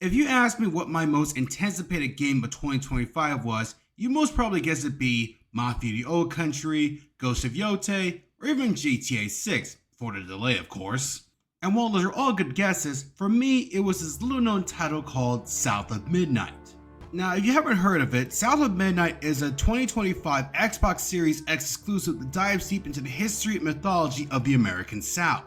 If you asked me what my most anticipated game of 2025 was, you most probably guess it'd be Mafia the Old Country, Ghost of Yote, or even GTA 6, for the delay of course. And while those are all good guesses, for me it was this little known title called South of Midnight. Now if you haven't heard of it, South of Midnight is a 2025 Xbox Series X exclusive that dives deep into the history and mythology of the American South.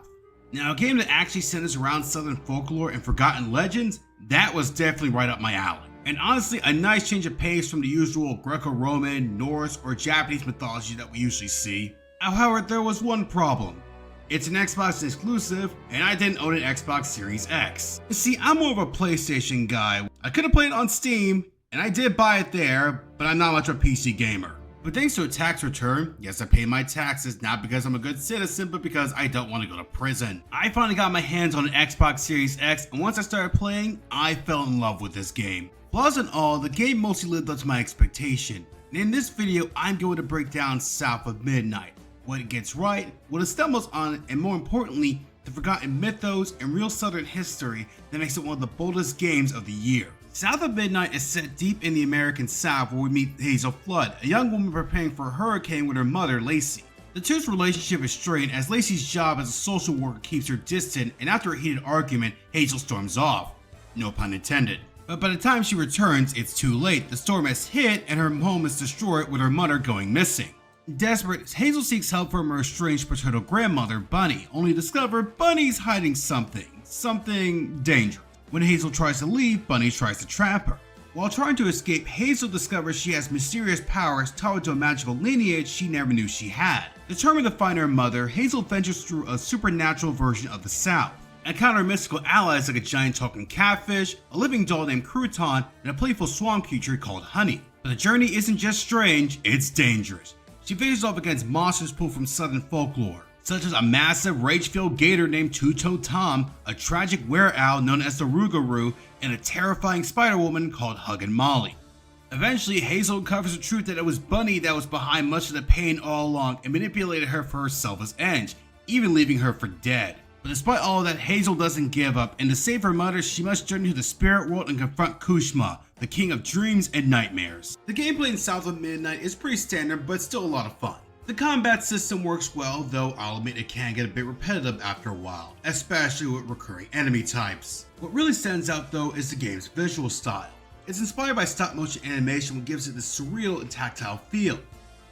Now a game that actually centers around Southern folklore and forgotten legends, that was definitely right up my alley. And honestly, a nice change of pace from the usual Greco-Roman, Norse, or Japanese mythology that we usually see. However, there was one problem. It's an Xbox exclusive, and I didn't own an Xbox Series X. You see, I'm more of a PlayStation guy. I could have played it on Steam, and I did buy it there, but I'm not much of a PC gamer. But thanks to a tax return, yes, I pay my taxes not because I'm a good citizen, but because I don't want to go to prison. I finally got my hands on an Xbox Series X, and once I started playing, I fell in love with this game. Flaws and all, the game mostly lived up to my expectation. And in this video, I'm going to break down South of Midnight, what it gets right, what it stumbles on, and more importantly, the forgotten mythos and real Southern history that makes it one of the boldest games of the year. South of Midnight is set deep in the American South where we meet Hazel Flood, a young woman preparing for a hurricane with her mother, Lacey. The two's relationship is strained as Lacey's job as a social worker keeps her distant, and after a heated argument, Hazel storms off. No pun intended. But by the time she returns, it's too late. The storm has hit and her home is destroyed with her mother going missing. Desperate, Hazel seeks help from her estranged paternal grandmother, Bunny, only to discover Bunny's hiding something dangerous. When Hazel tries to leave, Bunny tries to trap her. While trying to escape, Hazel discovers she has mysterious powers tied to a magical lineage she never knew she had. Determined to find her mother, Hazel ventures through a supernatural version of the South. Encounter mystical allies like a giant talking catfish, a living doll named Crouton, and a playful swamp creature called Honey. But the journey isn't just strange, it's dangerous. She faces off against monsters pulled from Southern folklore, such as a massive rage-filled gator named Two-Toed Tom, a tragic were-owl known as the Rougarou, and a terrifying spider-woman called Huggin Molly. Eventually, Hazel uncovers the truth that it was Bunny that was behind much of the pain all along and manipulated her for her selfish ends, even leaving her for dead. But despite all of that, Hazel doesn't give up, and to save her mother, she must journey to the spirit world and confront Kooshma, the king of dreams and nightmares. The gameplay in South of Midnight is pretty standard, but still a lot of fun. The combat system works well, though I'll admit it can get a bit repetitive after a while, especially with recurring enemy types. What really stands out though is the game's visual style. It's inspired by stop motion animation, which gives it this surreal and tactile feel.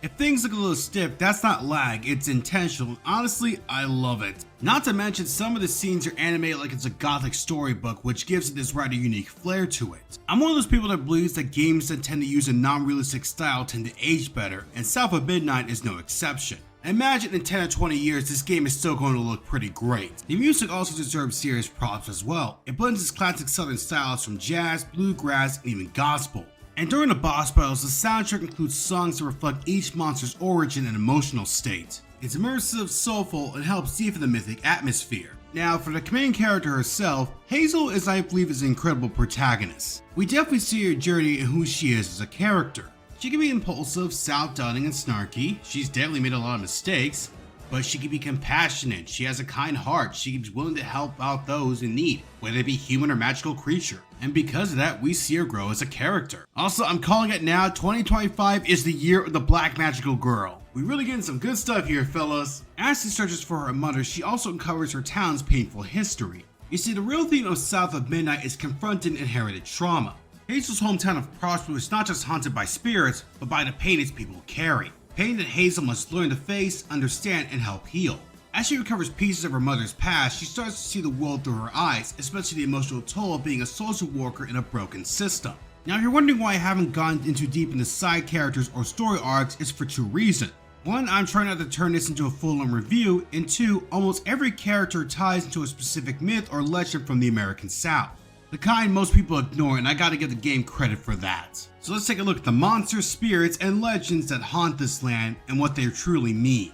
If things look a little stiff, that's not lag, it's intentional. Honestly, I love it. Not to mention, some of the scenes are animated like it's a gothic storybook, which gives it this rather unique flair to it. I'm one of those people that believes that games that tend to use a non-realistic style tend to age better, and South of Midnight is no exception. Imagine in 10 or 20 years this game is still going to look pretty great. The music also deserves serious props as well. It blends its classic southern styles from jazz, bluegrass, and even gospel. And during the boss battles, the soundtrack includes songs that reflect each monster's origin and emotional state. It's immersive, soulful, and helps deepen the mythic atmosphere. Now, for the main character herself, Hazel is, I believe, is an incredible protagonist. We definitely see her journey and who she is as a character. She can be impulsive, self-doubting, and snarky. She's definitely made a lot of mistakes, but she can be compassionate. She has a kind heart. She's willing to help out those in need, whether it be human or magical creature. And because of that, we see her grow as a character. Also, I'm calling it now, 2025 is the year of the Black Magical Girl. We really getting some good stuff here, fellas. As she searches for her mother, she also uncovers her town's painful history. You see, the real theme of South of Midnight is confronting inherited trauma. Hazel's hometown of Prosper is not just haunted by spirits, but by the pain its people carry. Pain that Hazel must learn to face, understand, and help heal. As she recovers pieces of her mother's past, she starts to see the world through her eyes, especially the emotional toll of being a social worker in a broken system. Now, if you're wondering why I haven't gone into deep into side characters or story arcs, it's for two reasons. One, I'm trying not to turn this into a full-on review, and two, almost every character ties into a specific myth or legend from the American South. The kind most people ignore, and I gotta give the game credit for that. So let's take a look at the monsters, spirits, and legends that haunt this land and what they truly mean.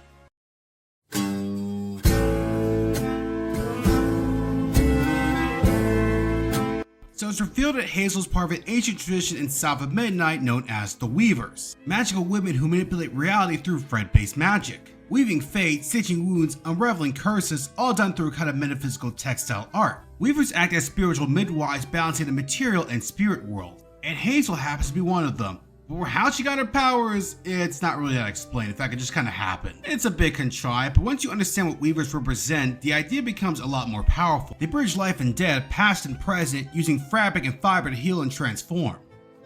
So it's revealed that Hazel is part of an ancient tradition in South of Midnight known as the Weavers, magical women who manipulate reality through thread-based magic. weaving fate, stitching wounds, unraveling curses, all done through a kind of metaphysical textile art. Weavers act as spiritual midwives balancing the material and spirit world, and Hazel happens to be one of them. But how she got her powers, it's not really that explained. In fact, it just kind of happened. It's a bit contrived, but once you understand what weavers represent, the idea becomes a lot more powerful. They bridge life and death, past and present, using fabric and fiber to heal and transform.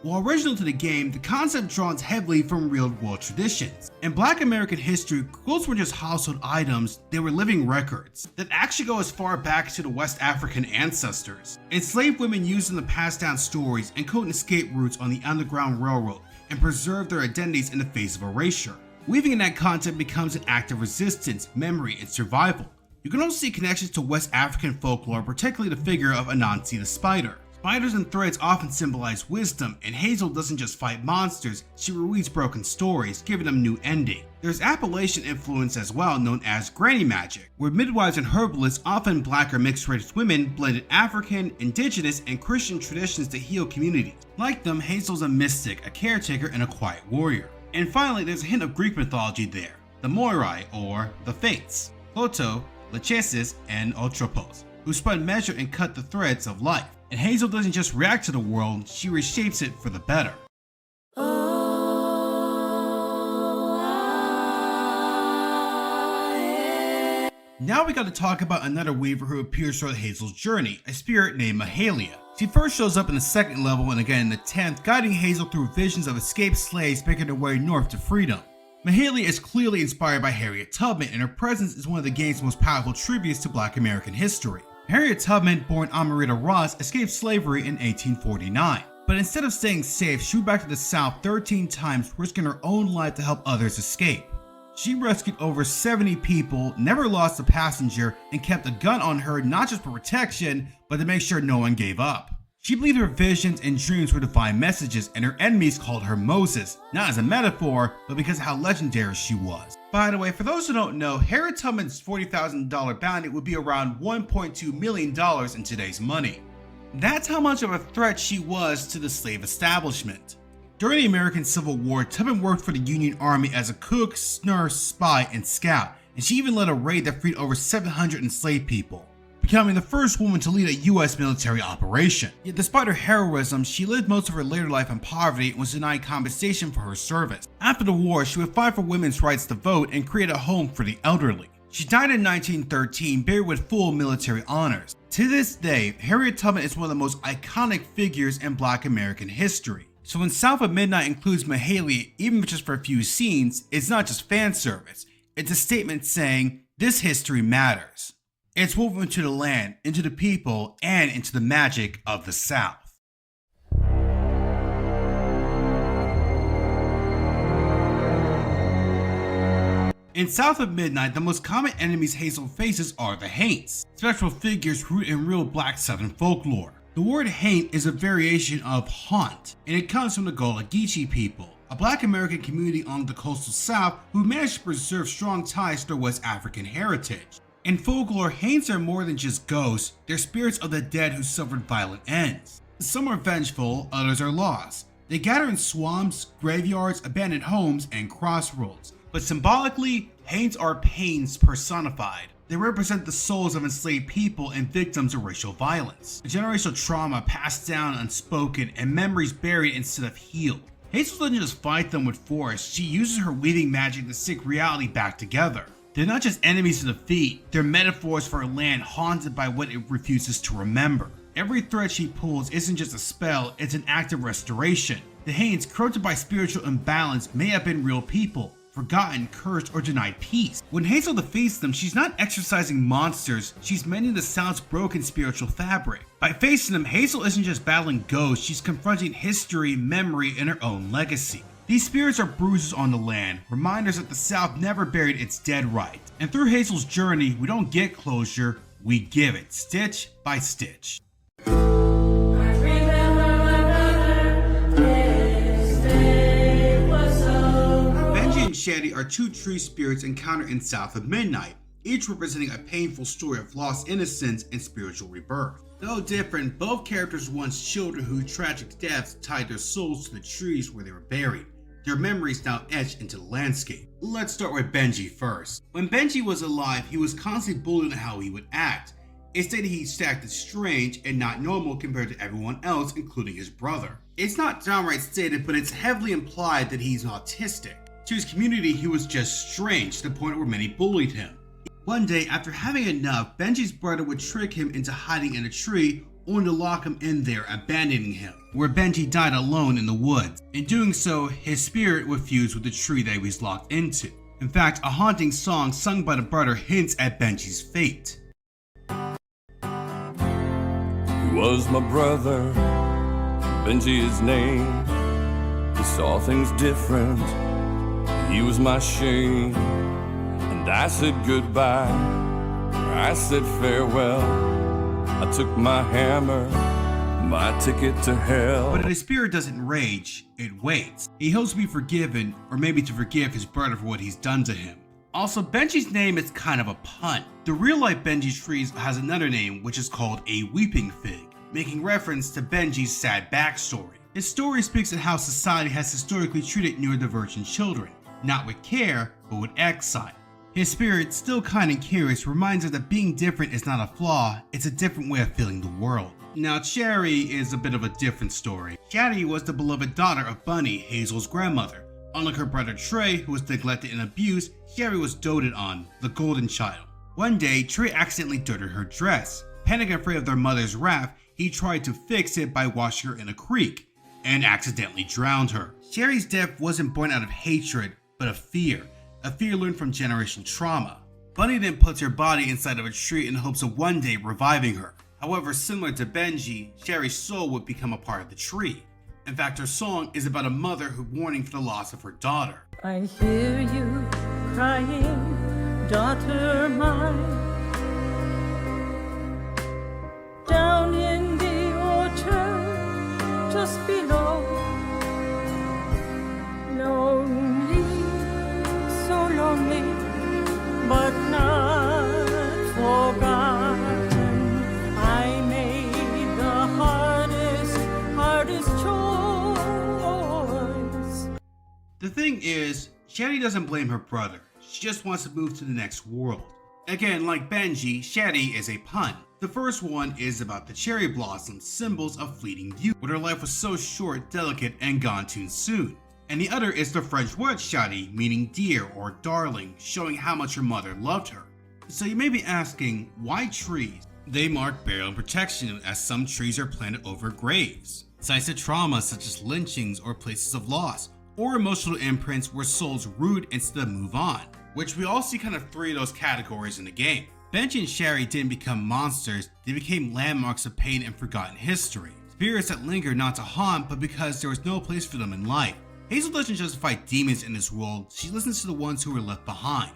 While original to the game, the concept draws heavily from real-world traditions. In Black American history, quilts weren't just household items, they were living records that actually go as far back to the West African ancestors. Enslaved women used them to pass down stories and code escape routes on the Underground Railroad and preserve their identities in the face of erasure. Weaving in that content becomes an act of resistance, memory, and survival. You can also see connections to West African folklore, particularly the figure of Anansi the spider. Spiders and threads often symbolize wisdom, and Hazel doesn't just fight monsters, she reweaves broken stories, giving them new ending. There's Appalachian influence as well, known as granny magic, where midwives and herbalists, often black or mixed race women, blended African, indigenous, and Christian traditions to heal communities. Like them, Hazel's a mystic, a caretaker, and a quiet warrior. And finally, there's a hint of Greek mythology there, the Moirai, or the Fates, Clouton, Lachesis, and Atropos, who spun, measure, and cut the threads of life. And Hazel doesn't just react to the world, she reshapes it for the better. Now we got to talk about another weaver who appears throughout Hazel's journey, a spirit named Mahailia. She first shows up in the 2nd level and again in the 10th, guiding Hazel through visions of escaped slaves making their way north to freedom. Mahailia is clearly inspired by Harriet Tubman, and her presence is one of the game's most powerful tributes to Black American history. Harriet Tubman, born Amarita Ross, escaped slavery in 1849. But instead of staying safe, she moved back to the South 13 times, risking her own life to help others escape. She rescued over 70 people, never lost a passenger, and kept a gun on her not just for protection, but to make sure no one gave up. She believed her visions and dreams were divine messages, and her enemies called her Moses, not as a metaphor, but because of how legendary she was. By the way, for those who don't know, Harriet Tubman's $40,000 bounty would be around $1.2 million in today's money. That's how much of a threat she was to the slave establishment. During the American Civil War, Tubman worked for the Union Army as a cook, nurse, spy, and scout, and she even led a raid that freed over 700 enslaved people, becoming the first woman to lead a U.S. military operation. Yet despite her heroism, she lived most of her later life in poverty and was denied compensation for her service. After the war, she would fight for women's rights to vote and create a home for the elderly. She died in 1913, buried with full military honors. To this day, Harriet Tubman is one of the most iconic figures in Black American history. So when South of Midnight includes Mahailia, even if just for a few scenes, it's not just fan service. It's a statement saying, this history matters. It's woven into the land, into the people, and into the magic of the South. In South of Midnight, the most common enemies Hazel faces are the Haints, spectral figures rooted in real Black Southern folklore. The word Haint is a variation of haunt, and it comes from the Gullah Geechee people, a Black American community on the coastal South who managed to preserve strong ties to their West African heritage. In folklore, Haints are more than just ghosts, they're spirits of the dead who suffered violent ends. Some are vengeful, others are lost. They gather in swamps, graveyards, abandoned homes, and crossroads. But symbolically, Haints are pains personified. They represent the souls of enslaved people and victims of racial violence, a generational trauma passed down unspoken and memories buried instead of healed. Hazel doesn't just fight them with force, she uses her weaving magic to sync reality back together. They're not just enemies to defeat, they're metaphors for a land haunted by what it refuses to remember. Every thread she pulls isn't just a spell, it's an act of restoration. The Haints, corrupted by spiritual imbalance, may have been real people, forgotten, cursed, or denied peace. When Hazel defeats them, she's not exorcising monsters, she's mending the South's broken spiritual fabric. By facing them, Hazel isn't just battling ghosts, she's confronting history, memory, and her own legacy. These spirits are bruises on the land, reminders that the South never buried its dead right. And through Hazel's journey, we don't get closure, we give it, stitch by stitch. Benjy and Cherri are two tree spirits encountered in South of Midnight, each representing a painful story of lost innocence and spiritual rebirth. Though different, both characters were once children whose tragic deaths tied their souls to the trees where they were buried. their memories now etched into the landscape. Let's start with Benjy first. When Benjy was alive, he was constantly bullied on how he would act. It stated he acted strange and not normal compared to everyone else, including his brother. It's not downright stated, but it's heavily implied that he's autistic. To his community, he was just strange to the point where many bullied him. One day, after having enough, Benjy's brother would trick him into hiding in a tree, only to lock him in there, abandoning him, where Benjy died alone in the woods. In doing so, his spirit would fuse with the tree that he was locked into. In fact, a haunting song sung by the brother hints at Benjy's fate. He was my brother, Benjy his name. He saw things different, he was my shame. And I said goodbye, I said farewell. I took my hammer, my ticket to hell. But his spirit doesn't rage, it waits. He hopes to be forgiven, or maybe to forgive his brother for what he's done to him. Also, Benjy's name is kind of a pun. The real-life Benjy tree has another name, which is called a weeping fig, making reference to Benjy's sad backstory. His story speaks of how society has historically treated neurodivergent children, not with care, but with exile. His spirit, still kind and curious, reminds us that being different is not a flaw, it's a different way of feeling the world. Now, Cherri is a bit of a different story. Cherri was the beloved daughter of Bunny, Hazel's grandmother. Unlike her brother Trey, who was neglected and abused, Cherri was doted on, the golden child. One day, Trey accidentally dirted her dress. Panicking afraid of their mother's wrath, he tried to fix it by washing her in a creek, and accidentally drowned her. Cherri's death wasn't born out of hatred, but of fear. A fear learned from generational trauma. Bunny then puts her body inside of a tree in hopes of one day reviving her. However, similar to Benjy, Cherri's soul would become a part of the tree. In fact, her song is about a mother who mourning for the loss of her daughter. I hear you crying, daughter mine, down in the orchard just below. Lonely, so lonely, but not forgotten. I made the hardest choice. The thing is, Cherri doesn't blame her brother. She just wants to move to the next world. Again, like Benjy, Cherri is a pun. The first one is about the cherry blossoms, symbols of fleeting youth, but her life was so short, delicate, and gone too soon. And the other is the French word Cherri, meaning dear or darling, showing how much her mother loved her. So you may be asking, why trees? They mark burial and protection, as some trees are planted over graves, sites of trauma such as lynchings or places of loss, or emotional imprints where souls root instead of move on, which we all see kind of three of those categories in the game. Benjy and Cherri didn't become monsters, they became landmarks of pain and forgotten history. Spirits that linger not to haunt, but because there was no place for them in life. Hazel doesn't just fight demons in this world, she listens to the ones who were left behind.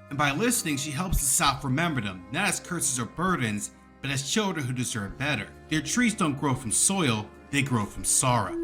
And by listening, she helps the South remember them, not as curses or burdens, but as children who deserve better. Their trees don't grow from soil, they grow from sorrow.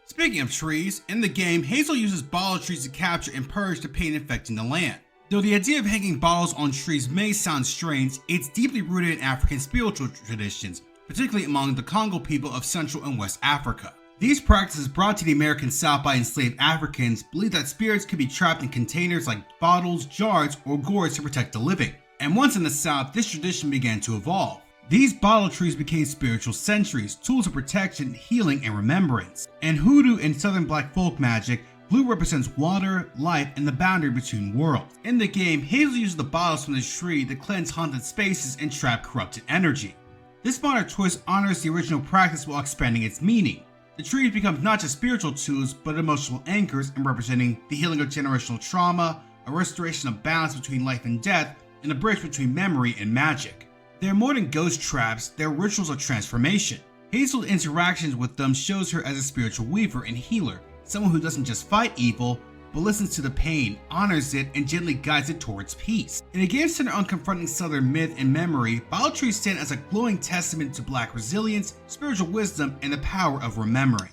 Speaking of trees, in the game, Hazel uses bottle trees to capture and purge the pain infecting the land. Though the idea of hanging bottles on trees may sound strange, it's deeply rooted in African spiritual traditions, particularly among the Congo people of Central and West Africa. These practices brought to the American South by enslaved Africans believed that spirits could be trapped in containers like bottles, jars, or gourds to protect the living. And once in the South, this tradition began to evolve. These bottle trees became spiritual sentries, tools of protection, healing, and remembrance. In hoodoo and southern black folk magic, blue represents water, life, and the boundary between worlds. In the game, Hazel uses the bottles from the tree to cleanse haunted spaces and trap corrupted energy. This modern twist honors the original practice while expanding its meaning. The trees become not just spiritual tools, but emotional anchors in representing the healing of generational trauma, a restoration of balance between life and death, and a bridge between memory and magic. They're more than ghost traps, they're rituals of transformation. Hazel's interactions with them shows her as a spiritual weaver and healer, someone who doesn't just fight evil, but listens to the pain, honors it, and gently guides it towards peace. In a game centered on confronting Southern myth and memory, bottle trees stand as a glowing testament to Black resilience, spiritual wisdom, and the power of remembering.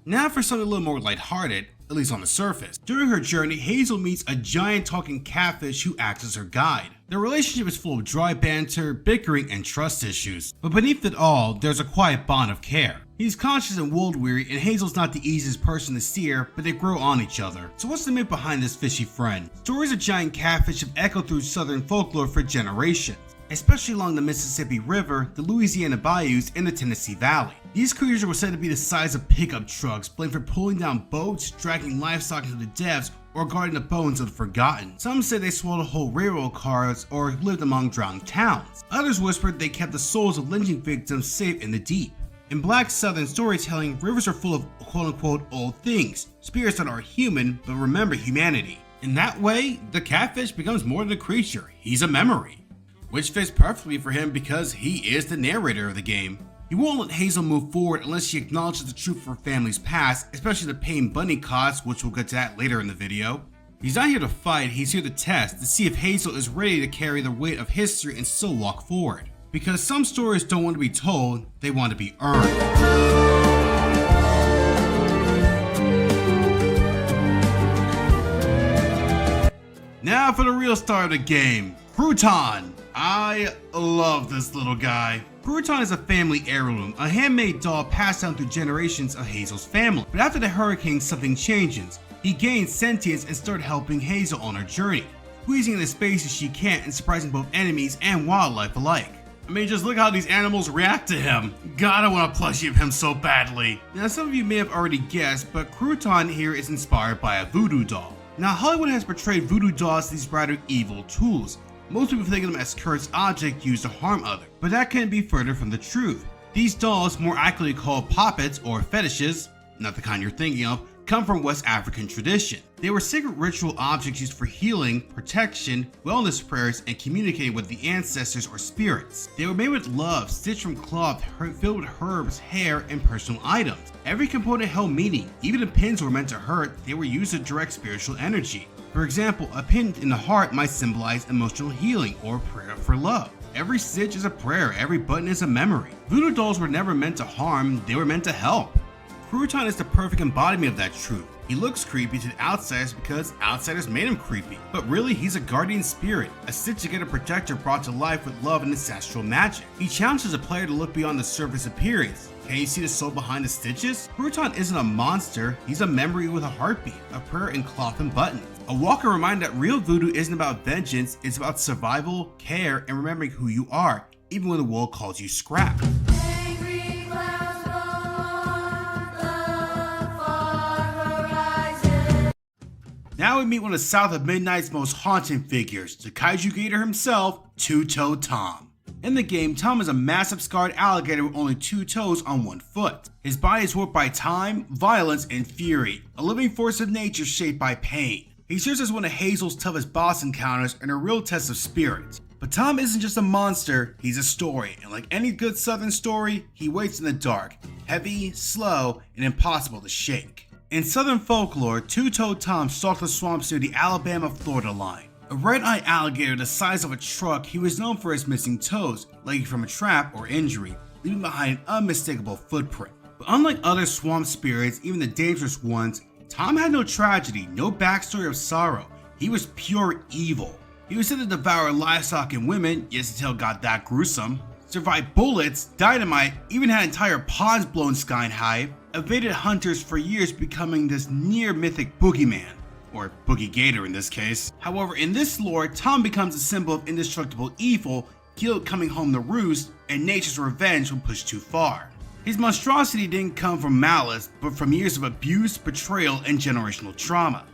Now for something a little more lighthearted, at least on the surface. During her journey, Hazel meets a giant talking catfish who acts as her guide. Their relationship is full of dry banter, bickering, and trust issues. But beneath it all, there's a quiet bond of care. He's conscious and world-weary, and Hazel's not the easiest person to steer, but they grow on each other. So what's the myth behind this fishy friend? Stories of giant catfish have echoed through southern folklore for generations, especially along the Mississippi River, the Louisiana bayous, and the Tennessee Valley. These creatures were said to be the size of pickup trucks, blamed for pulling down boats, dragging livestock into the depths, or guarding the bones of the forgotten. Some say they swallowed whole railroad cars or lived among drowned towns. Others whispered they kept the souls of lynching victims safe in the deep. In Black Southern storytelling, rivers are full of quote-unquote old things, spirits that are human but remember humanity. In that way, the catfish becomes more than a creature, he's a memory. Which fits perfectly for him because he is the narrator of the game. He won't let Hazel move forward unless she acknowledges the truth of her family's past, especially the pain Bunny caused, which we'll get to that later in the video. He's not here to fight, he's here to test, to see if Hazel is ready to carry the weight of history and still walk forward. Because some stories don't want to be told, they want to be earned. Now for the real star of the game, Crouton. I love this little guy. Crouton is a family heirloom, a handmade doll passed down through generations of Hazel's family. But after the hurricane, something changes. He gains sentience and started helping Hazel on her journey, squeezing in as spaces she can and surprising both enemies and wildlife alike. I mean, just look how these animals react to him. God, I want a plushie of him so badly. Now, some of you may have already guessed, but Crouton here is inspired by a voodoo doll. Now, Hollywood has portrayed voodoo dolls as these rather evil tools. Most people think of them as cursed objects used to harm others, but that can't be further from the truth. These dolls, more accurately called poppets or fetishes, not the kind you're thinking of, come from West African tradition. They were sacred ritual objects used for healing, protection, wellness prayers, and communicating with the ancestors or spirits. They were made with love, stitched from cloth, filled with herbs, hair, and personal items. Every component held meaning. Even the pins were meant to hurt, they were used to direct spiritual energy. For example, a pin in the heart might symbolize emotional healing or prayer for love. Every stitch is a prayer, every button is a memory. Voodoo dolls were never meant to harm, they were meant to help. Crouton is the perfect embodiment of that truth. He looks creepy to the outsiders because outsiders made him creepy. But really, he's a guardian spirit, a stitch-together protector brought to life with love and ancestral magic. He challenges a player to look beyond the surface appearance. Can you see the soul behind the stitches? Crouton isn't a monster, he's a memory with a heartbeat, a prayer in cloth and buttons. A walking reminder that real voodoo isn't about vengeance, it's about survival, care, and remembering who you are, even when the world calls you scrap. Now we meet one of South of Midnight's most haunting figures, the kaiju gator himself, Two-Toed Tom. In the game, Tom is a massive scarred alligator with only 2 toes on 1 foot. His body is warped by time, violence, and fury, a living force of nature shaped by pain. He serves as one of Hazel's toughest boss encounters and a real test of spirit. But Tom isn't just a monster, he's a story, and like any good southern story, he waits in the dark, heavy, slow, and impossible to shake. In southern folklore, Two-Toed Tom stalked the swamps near the Alabama-Florida line. A red-eyed alligator the size of a truck, he was known for his missing toes, likely from a trap or injury, leaving behind an unmistakable footprint. But unlike other swamp spirits, even the dangerous ones, Tom had no tragedy, no backstory of sorrow. He was pure evil. He was said to devour livestock and women, yes, the tale got that gruesome, survived bullets, dynamite, even had entire ponds blown sky high, evaded hunters for years, becoming this near mythic boogeyman, or boogie gator in this case. However, in this lore, Tom becomes a symbol of indestructible evil, guilt coming home to roost, and nature's revenge when pushed too far. His monstrosity didn't come from malice, but from years of abuse, betrayal, and generational trauma.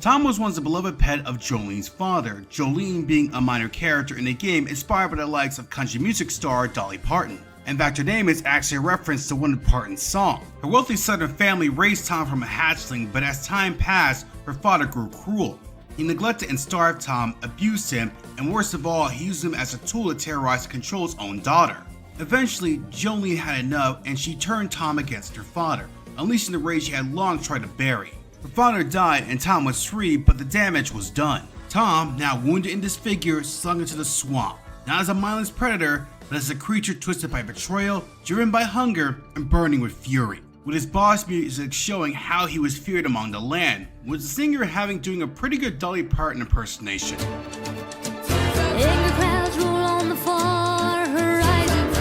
Tom was once a beloved pet of Jolene's father, Jolene being a minor character in the game inspired by the likes of country music star Dolly Parton. In fact, her name is actually a reference to one of Parton's songs. Her wealthy southern family raised Tom from a hatchling, but as time passed, her father grew cruel. He neglected and starved Tom, abused him, and worst of all, he used him as a tool to terrorize and control his own daughter. Eventually, Jolene had enough and she turned Tom against her father, unleashing the rage she had long tried to bury. Her father died and Tom was free, but the damage was done. Tom, now wounded and disfigured, slung into the swamp, not as a mindless predator, but as a creature twisted by betrayal, driven by hunger, and burning with fury. with his boss music showing how he was feared among the land, with the singer doing a pretty good Dolly Parton impersonation. Angry clouds roll on the far horizon,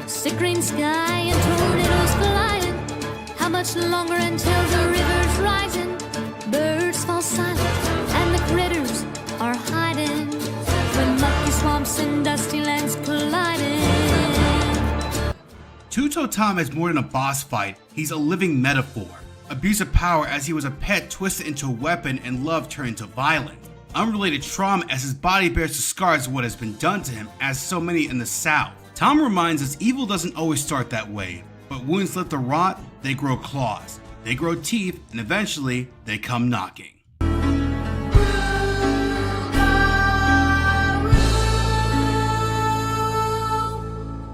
sick green sky and tornadoes colliding. How much longer until the river's rising? Birds fall silent and the critters are hiding when mucky swamps and dusty lands colliding. Two-Toe Tom is more than a boss fight, he's a living metaphor. Abuse of power as he was a pet twisted into a weapon and love turned into violence. Unrelated trauma as his body bears the scars of what has been done to him, as so many in the South. Tom reminds us evil doesn't always start that way, but wounds left to rot, they grow claws, they grow teeth, and eventually they come knocking.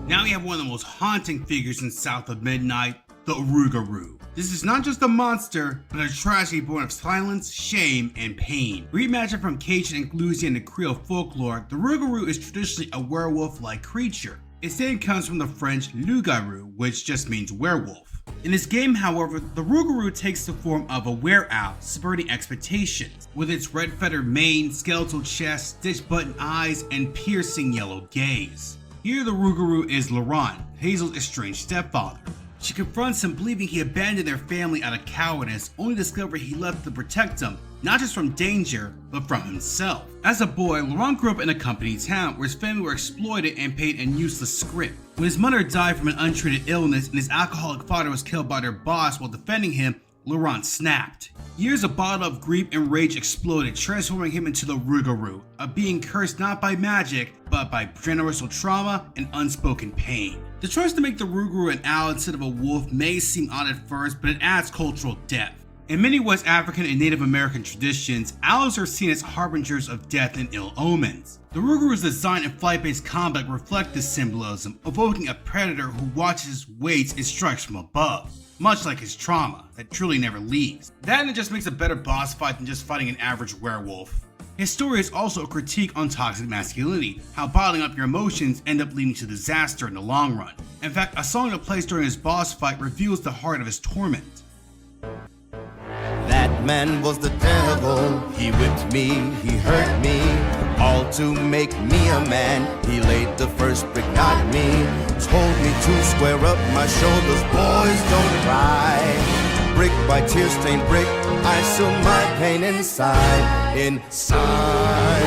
Now we have one of the most haunting figures in South of Midnight, the Rougarou. This is not just a monster, but a tragedy born of silence, shame, and pain. Reimagined from Cajun and Louisiana Creole folklore, the Rougarou is traditionally a werewolf-like creature. Its name comes from the French Loup-garou, which just means werewolf. In this game, however, the Rougarou takes the form of a were-owl, subverting expectations, with its red feathered mane, skeletal chest, stitched button eyes, and piercing yellow gaze. Here the Rougarou is Laurent, Hazel's estranged stepfather. She confronts him believing he abandoned their family out of cowardice, only to discover he left to protect them, not just from danger, but from himself. As a boy, Laurent grew up in a company town where his family were exploited and paid in useless script. When his mother died from an untreated illness and his alcoholic father was killed by their boss while defending him, Laurent snapped. Years of bottled up grief and rage exploded, transforming him into the Rougarou, a being cursed not by magic, but by generational trauma and unspoken pain. The choice to make the Rougarou an owl instead of a wolf may seem odd at first, but it adds cultural depth. In many West African and Native American traditions, owls are seen as harbingers of death and ill omens. The Rougarou's design and flight-based combat reflect this symbolism, evoking a predator who watches, waits, and strikes from above, much like his trauma that truly never leaves. That and it just makes a better boss fight than just fighting an average werewolf. His story is also a critique on toxic masculinity, how bottling up your emotions end up leading to disaster in the long run. In fact, a song that plays during his boss fight reveals the heart of his torment. That man was the devil, he whipped me, he hurt me, all to make me a man. He laid the first brick, not me, told me to square up my shoulders, boys don't cry. Brick by tear-stained brick, I seal my pain inside, inside.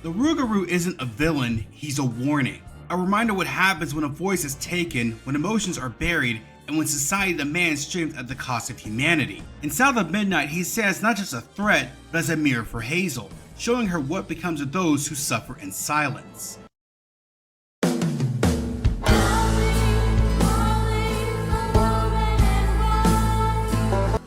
The Rougarou isn't a villain, he's a warning. A reminder what happens when a voice is taken, when emotions are buried, and when society demands strength at the cost of humanity. In South of Midnight, he stands not just a threat, but as a mirror for Hazel, showing her what becomes of those who suffer in silence.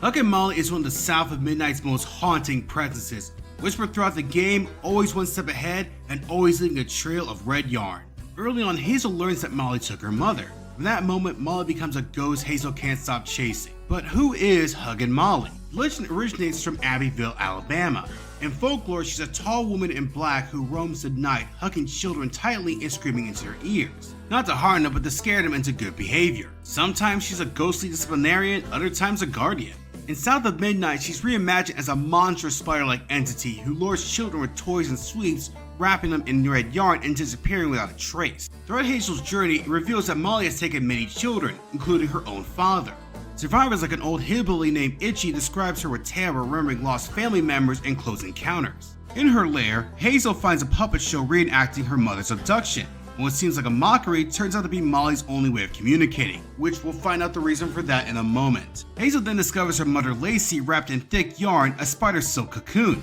Huggin Molly is one of the South of Midnight's most haunting presences, whispered throughout the game, always one step ahead, and always leaving a trail of red yarn. Early on, Hazel learns that Molly took her mother. From that moment, Molly becomes a ghost Hazel can't stop chasing. But who is Huggin Molly? The legend originates from Abbeville, Alabama. In folklore, she's a tall woman in black who roams the night, hugging children tightly and screaming into their ears. Not to harden them, but to scare them into good behavior. Sometimes she's a ghostly disciplinarian, other times a guardian. In South of Midnight, she's reimagined as a monstrous spider-like entity who lures children with toys and sweets, wrapping them in red yarn and disappearing without a trace. Throughout Hazel's journey, it reveals that Molly has taken many children, including her own father. Survivors like an old hillbilly named Itchy describes her with terror, remembering lost family members and close encounters. In her lair, Hazel finds a puppet show reenacting her mother's abduction. What seems like a mockery turns out to be Molly's only way of communicating, which we'll find out the reason for that in a moment. Hazel then discovers her mother Lacey wrapped in thick yarn, a spider silk cocoon.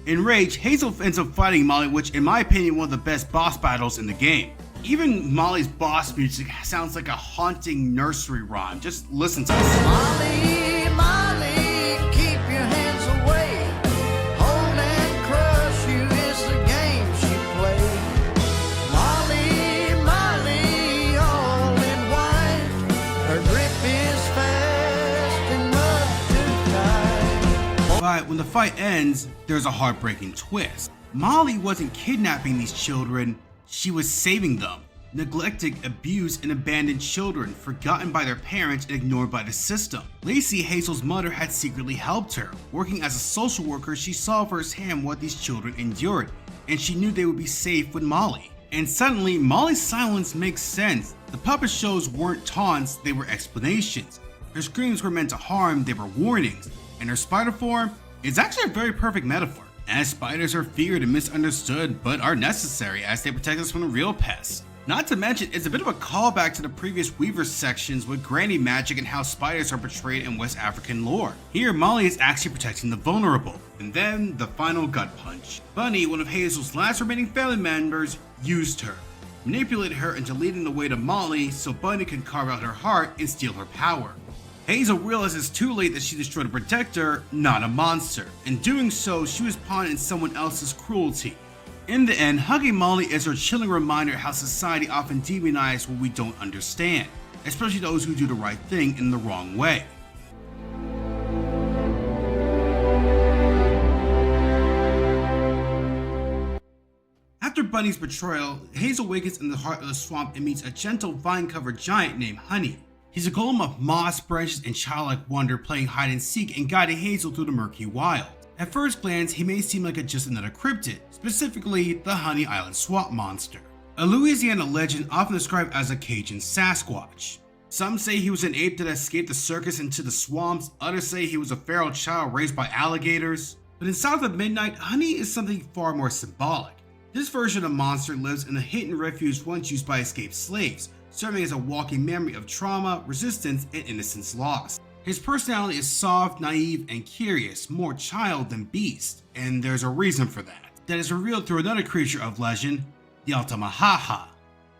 Enraged, Hazel ends up fighting Molly, which in my opinion one of the best boss battles in the game. Even Molly's boss music sounds like a haunting nursery rhyme. Just listen to this. Molly, Molly, keep your hands away. Hold and crush you is the game she plays. Molly, Molly, all in white. Her grip is fast and mud to tie. But when the fight ends, there's a heartbreaking twist. Molly wasn't kidnapping these children, she was saving them. Neglected, abused, and abandoned children, forgotten by their parents and ignored by the system. Lacey, Hazel's mother, had secretly helped her. Working as a social worker, she saw firsthand what these children endured, and she knew they would be safe with Molly. And suddenly, Molly's silence makes sense. The puppet shows weren't taunts, they were explanations. Her screams were meant to harm, they were warnings. And her spider form is actually a very perfect metaphor, as spiders are feared and misunderstood, but are necessary as they protect us from the real pests. Not to mention, it's a bit of a callback to the previous Weaver sections with granny magic and how spiders are portrayed in West African lore. Here, Molly is actually protecting the vulnerable. And then, the final gut punch. Bunny, one of Hazel's last remaining family members, used her. Manipulated her into leading the way to Molly so Bunny can carve out her heart and steal her power. Hazel realizes too late that she destroyed a protector, not a monster. In doing so, she was pawned in someone else's cruelty. In the end, Huggin Molly is our chilling reminder how society often demonizes what we don't understand, especially those who do the right thing in the wrong way. After Bunny's betrayal, Hazel wakens in the heart of the swamp and meets a gentle vine-covered giant named Honey. He's a golem of moss, branches, and childlike wonder, playing hide and seek and guiding Hazel through the murky wild. At first glance, he may seem like just another cryptid, specifically the Honey Island swamp monster. A Louisiana legend often described as a Cajun Sasquatch. Some say he was an ape that escaped the circus into the swamps, others say he was a feral child raised by alligators. But in South of Midnight, Honey is something far more symbolic. This version of monster lives in a hidden refuge once used by escaped slaves, serving as a walking memory of trauma, resistance, and innocence lost. His personality is soft, naive, and curious, more child than beast, and there's a reason for that. That is revealed through another creature of legend, the Altamaha-ha.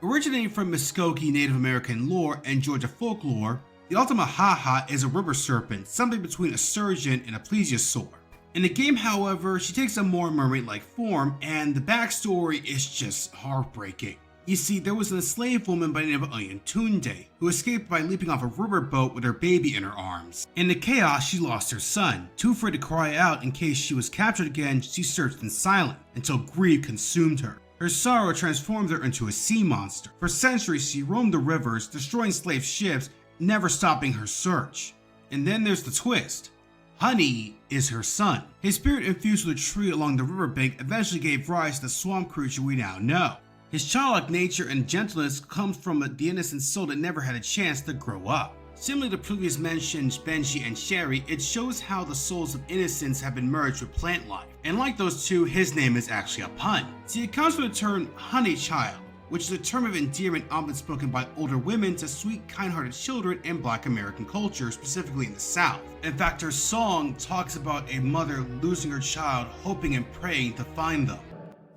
Originating from Muskogee Native American lore and Georgia folklore, the Altamaha-ha is a river serpent, something between a sturgeon and a plesiosaur. In the game, however, she takes a more mermaid-like form, and the backstory is just heartbreaking. You see, there was an enslaved woman by the name of Tunde who escaped by leaping off a riverboat with her baby in her arms. In the chaos, she lost her son. Too afraid to cry out in case she was captured again, she searched in silence until grief consumed her. Her sorrow transformed her into a sea monster. For centuries, she roamed the rivers, destroying slave ships, never stopping her search. And then there's the twist. Honey is her son. His spirit infused with a tree along the riverbank eventually gave rise to the swamp creature we now know. His childlike nature and gentleness comes from the innocent soul that never had a chance to grow up. Similar to previous mentioned Benjy and Cherri, it shows how the souls of innocence have been merged with plant life. And like those two, his name is actually a pun. See, it comes from the term honey child, which is a term of endearment often spoken by older women to sweet, kind-hearted children in Black American culture, specifically in the South. In fact, her song talks about a mother losing her child, hoping and praying to find them.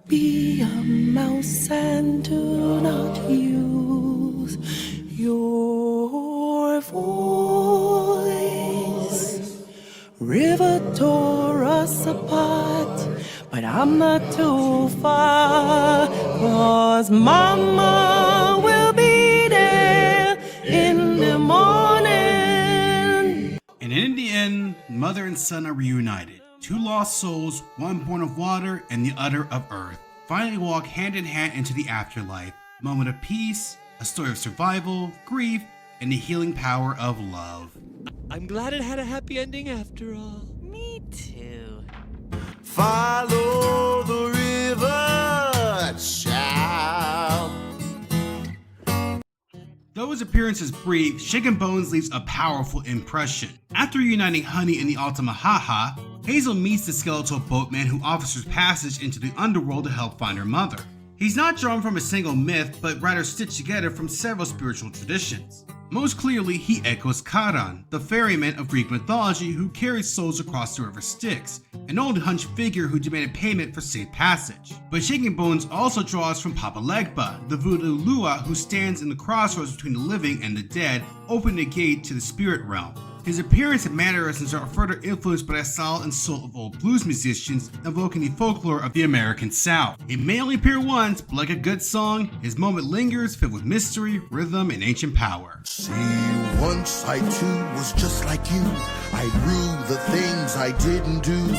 Be a mouse and do not use your voice. River tore us apart, but I'm not too far, 'cause Mama will be there in the morning. And in the end, mother and son are reunited. Two lost souls, one born of water and the other of earth, finally walk hand in hand into the afterlife. A moment of peace, a story of survival, grief, and the healing power of love. I'm glad it had a happy ending after all. Me too. Follow the river, child. Though his appearance is brief, Shakin Bones leaves a powerful impression. After reuniting Honey in the Altamaha-ha, Hazel meets the skeletal boatman who offers her passage into the underworld to help find her mother. He's not drawn from a single myth, but rather stitched together from several spiritual traditions. Most clearly, he echoes Crouton, the ferryman of Greek mythology who carries souls across the river Styx, an old hunched figure who demanded payment for safe passage. But Shakin Bones also draws from Papa Legba, the voodoo Lua who stands in the crossroads between the living and the dead, opening the gate to the spirit realm. His appearance and mannerisms are further influenced by the style and soul of old blues musicians, evoking the folklore of the American South. He may only appear once, but like a good song, his moment lingers, filled with mystery, rhythm, and ancient power. See, once I too was just like you. I rue the things I didn't do.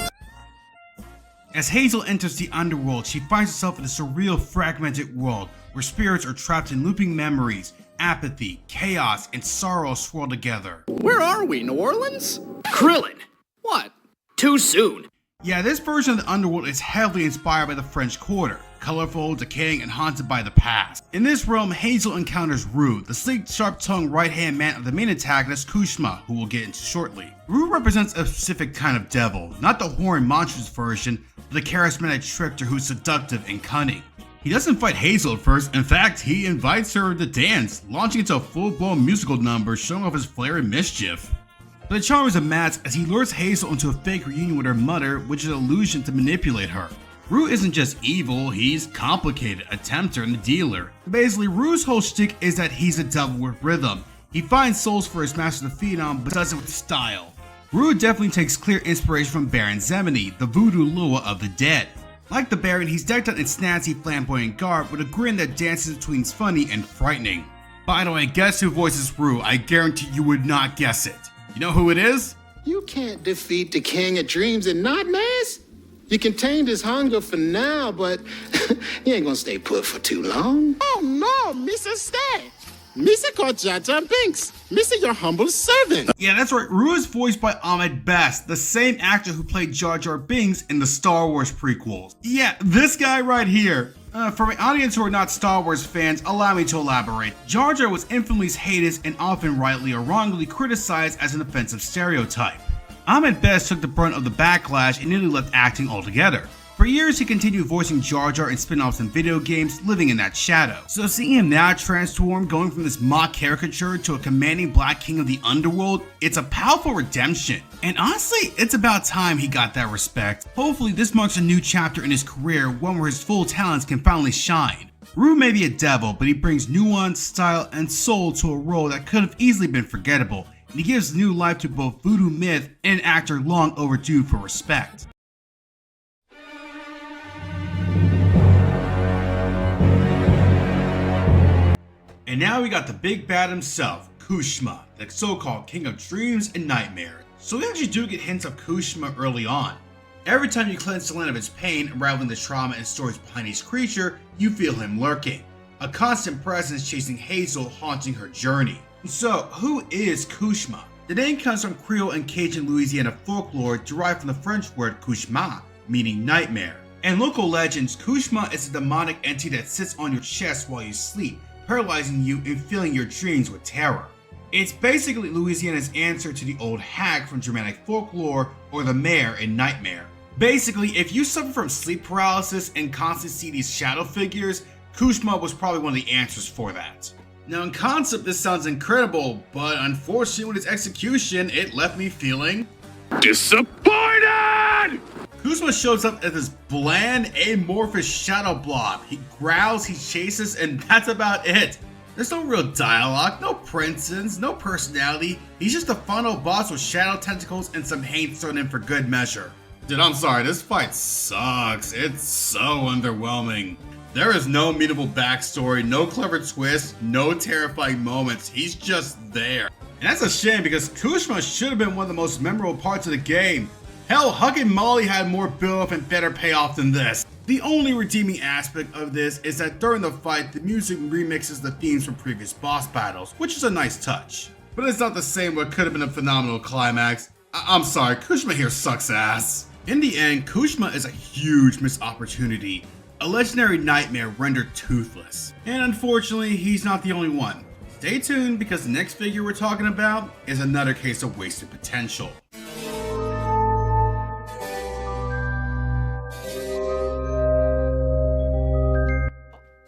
As Hazel enters the underworld, she finds herself in a surreal, fragmented world where spirits are trapped in looping memories, apathy, chaos, and sorrow swirl together. Where are we, New Orleans? Krillin! What? Too soon. Yeah, this version of the underworld is heavily inspired by the French Quarter, colorful, decaying, and haunted by the past. In this realm, Hazel encounters Roux, the sleek, sharp-tongued right-hand man of the main antagonist, Kooshma, who we'll get into shortly. Roux represents a specific kind of devil, not the horned monstrous version, but the charismatic trickster who's seductive and cunning. He doesn't fight Hazel at first, in fact, he invites her to dance, launching into a full-blown musical number showing off his flair and mischief. But the charm is amassed as he lures Hazel into a fake reunion with her mother, which is an illusion to manipulate her. Roux isn't just evil, he's complicated, a tempter and a dealer. Basically, Roux's whole shtick is that he's a devil with rhythm. He finds souls for his master to feed on, but does it with style. Roux definitely takes clear inspiration from Baron Zemini, the voodoo Lua of the dead. Like the Baron, he's decked out in snazzy flamboyant garb with a grin that dances between funny and frightening. By the way, guess who voices Roux? I guarantee you would not guess it. You know who it is? You can't defeat the king of dreams and not mass. You contained his hunger for now, but you ain't gonna stay put for too long. Oh no, Mr. Stay. Mr. called Jar Jar Binks. Mr. your humble servant. Yeah, that's right. Roux is voiced by Ahmed Best, the same actor who played Jar Jar Binks in the Star Wars prequels. Yeah, this guy right here. For my audience who are not Star Wars fans, allow me to elaborate. Jar Jar was infamously hated and often rightly or wrongly criticized as an offensive stereotype. Ahmed Best took the brunt of the backlash and nearly left acting altogether. For years, he continued voicing Jar Jar in spin-offs and video games, living in that shadow. So seeing him now transform, going from this mock caricature to a commanding black king of the underworld, it's a powerful redemption. And honestly, it's about time he got that respect. Hopefully this marks a new chapter in his career, one where his full talents can finally shine. Roux may be a devil, but he brings nuance, style, and soul to a role that could have easily been forgettable, and he gives new life to both voodoo myth and an actor long overdue for respect. And now we got the big bad himself, Kooshma, the so-called king of dreams and nightmares. So we actually do get hints of Kooshma early on. Every time you cleanse the land of its pain, unraveling the trauma and stories behind each creature, you feel him lurking. A constant presence chasing Hazel, haunting her journey. So, who is Kooshma? The name comes from Creole and Cajun Louisiana folklore derived from the French word Kooshma, meaning nightmare. In local legends, Kooshma is a demonic entity that sits on your chest while you sleep, paralyzing you and filling your dreams with terror. It's basically Louisiana's answer to the old hag from Germanic folklore or the mare in Nightmare. Basically, if you suffer from sleep paralysis and constantly see these shadow figures, Kooshma was probably one of the answers for that. Now in concept this sounds incredible, but unfortunately with its execution, it left me feeling disappointed! Kooshma shows up as this bland, amorphous shadow blob. He growls, he chases, and that's about it. There's no real dialogue, no presence, no personality. He's just a final boss with shadow tentacles and some Haints thrown in for good measure. Dude, I'm sorry, this fight sucks. It's so underwhelming. There is no meaningful backstory, no clever twist, no terrifying moments. He's just there. And that's a shame because Kooshma should have been one of the most memorable parts of the game. Hell, Huggin Molly had more build-up and better payoff than this. The only redeeming aspect of this is that during the fight, the music remixes the themes from previous boss battles, which is a nice touch. But it's not the same what could have been a phenomenal climax. I'm sorry, Kooshma here sucks ass. In the end, Kooshma is a huge missed opportunity. A legendary nightmare rendered toothless. And unfortunately, he's not the only one. Stay tuned because the next figure we're talking about is another case of wasted potential.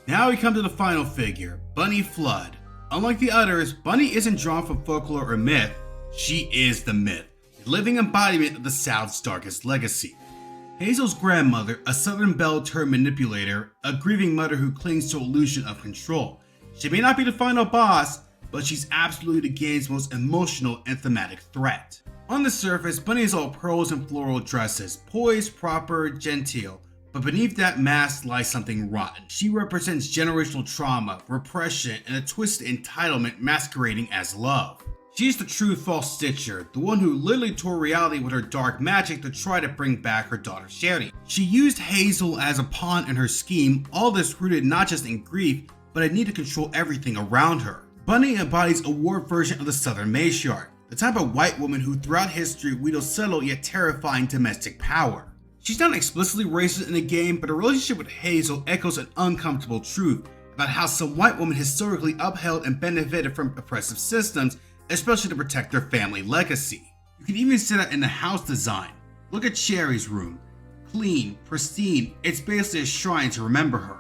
Now we come to the final figure, Bunny Flood. Unlike the others, Bunny isn't drawn from folklore or myth, she is the myth, a living embodiment of the South's darkest legacy. Hazel's grandmother, a Southern Belle turned manipulator, a grieving mother who clings to illusion of control. She may not be the final boss, but she's absolutely the game's most emotional and thematic threat. On the surface, Bunny is all pearls and floral dresses, poised, proper, genteel. But beneath that mask lies something rotten. She represents generational trauma, repression, and a twisted entitlement masquerading as love. She's the true false stitcher, the one who literally tore reality with her dark magic to try to bring back her daughter Cherri. She used Hazel as a pawn in her scheme, all this rooted not just in grief, but a need to control everything around her. Bunny embodies a warped version of the Southern matriarch, the type of white woman who throughout history wielded subtle yet terrifying domestic power. She's not explicitly racist in the game, but her relationship with Hazel echoes an uncomfortable truth about how some white women historically upheld and benefited from oppressive systems, especially to protect their family legacy. You can even see that in the house design. Look at Cherri's room. Clean, pristine, it's basically a shrine to remember her.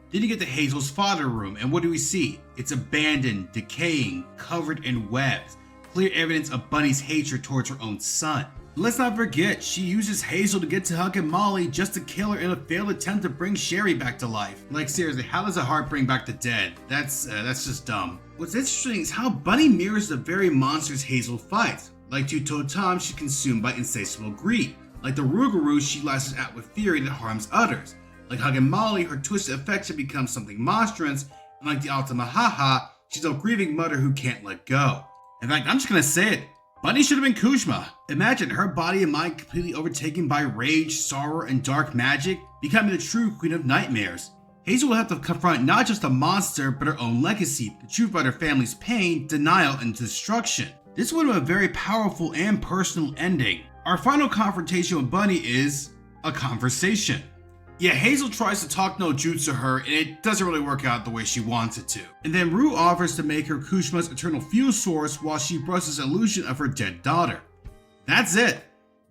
Then you get to Hazel's father room, and what do we see? It's abandoned, decaying, covered in webs. Clear evidence of Bunny's hatred towards her own son. Let's not forget, she uses Hazel to get to Huggin Molly just to kill her in a failed attempt to bring Cherri back to life. Like seriously, how does a heart bring back the dead? That's just dumb. What's interesting is how Bunny mirrors the very monsters Hazel fights. Like two-toed Tom, she's consumed by insatiable greed. Like the Rougarou, she lashes out with fury that harms others. Like Huggin Molly, her twisted affection becomes something monstrous. And like the Altamaha-ha, she's a grieving mother who can't let go. In fact, I'm just gonna say it. Bunny should have been Kooshma. Imagine her body and mind completely overtaken by rage, sorrow, and dark magic, becoming the true queen of nightmares. Hazel will have to confront not just a monster, but her own legacy, the truth about her family's pain, denial, and destruction. This would have been a very powerful and personal ending. Our final confrontation with Bunny is a conversation. Yeah, Hazel tries to talk no jutsu to her, and it doesn't really work out the way she wants it to. And then Roux offers to make her Kooshma's eternal fuel source while she brushes illusion of her dead daughter. That's it.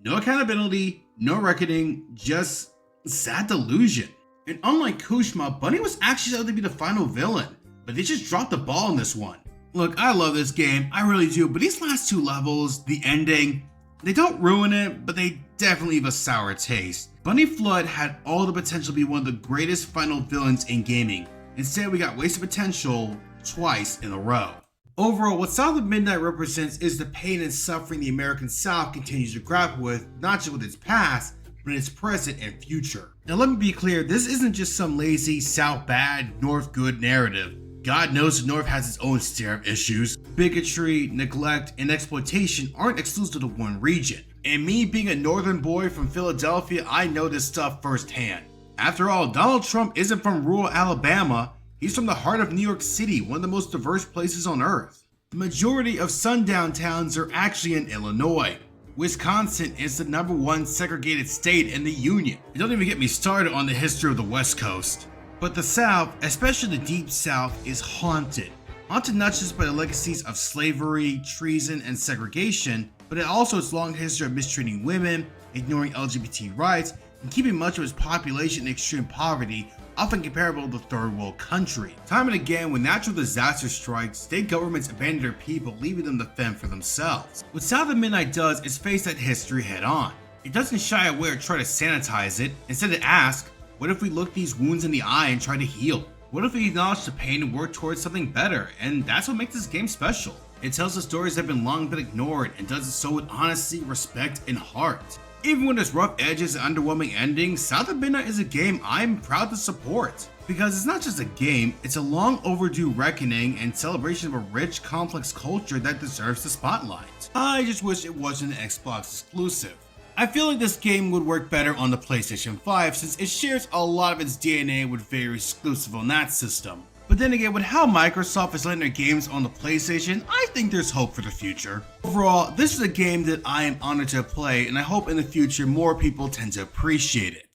No accountability, no reckoning, just sad delusion. And unlike Kooshma, Bunny was actually supposed to be the final villain, but they just dropped the ball in this one. Look, I love this game, I really do, but these last two levels, the ending, they don't ruin it, but they definitely leave a sour taste. Bunny Flood had all the potential to be one of the greatest final villains in gaming. Instead, we got wasted potential twice in a row. Overall, what South of Midnight represents is the pain and suffering the American South continues to grapple with, not just with its past, but its present and future. Now let me be clear, this isn't just some lazy South bad, North good narrative. God knows the North has its own share of issues. Bigotry, neglect, and exploitation aren't exclusive to one region. And me being a northern boy from Philadelphia, I know this stuff firsthand. After all, Donald Trump isn't from rural Alabama, he's from the heart of New York City, one of the most diverse places on earth. The majority of sundown towns are actually in Illinois. Wisconsin is the #1 segregated state in the Union. And don't even get me started on the history of the West Coast. But the South, especially the Deep South, is haunted. Haunted not just by the legacies of slavery, treason, and segregation, but also its long history of mistreating women, ignoring LGBT rights, and keeping much of its population in extreme poverty, often comparable to third world country. Time and again, when natural disaster strikes, state governments abandon their people, leaving them to fend for themselves. What South of Midnight does is face that history head on. It doesn't shy away or try to sanitize it. Instead it asks, what if we look these wounds in the eye and try to heal? What if we acknowledge the pain and work towards something better? And that's what makes this game special. It tells the stories that have been long been ignored and does it so with honesty, respect, and heart. Even with its rough edges and underwhelming endings, South of Midnight is a game I'm proud to support. Because it's not just a game, it's a long overdue reckoning and celebration of a rich, complex culture that deserves the spotlight. I just wish it wasn't an Xbox exclusive. I feel like this game would work better on the PlayStation 5 since it shares a lot of its DNA with very exclusive on that system. But then again, with how Microsoft is letting their games on the PlayStation, I think there's hope for the future. Overall, this is a game that I am honored to play, and I hope in the future more people tend to appreciate it.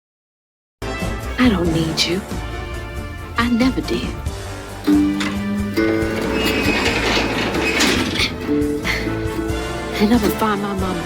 I don't need you. I never did. And I would find my mama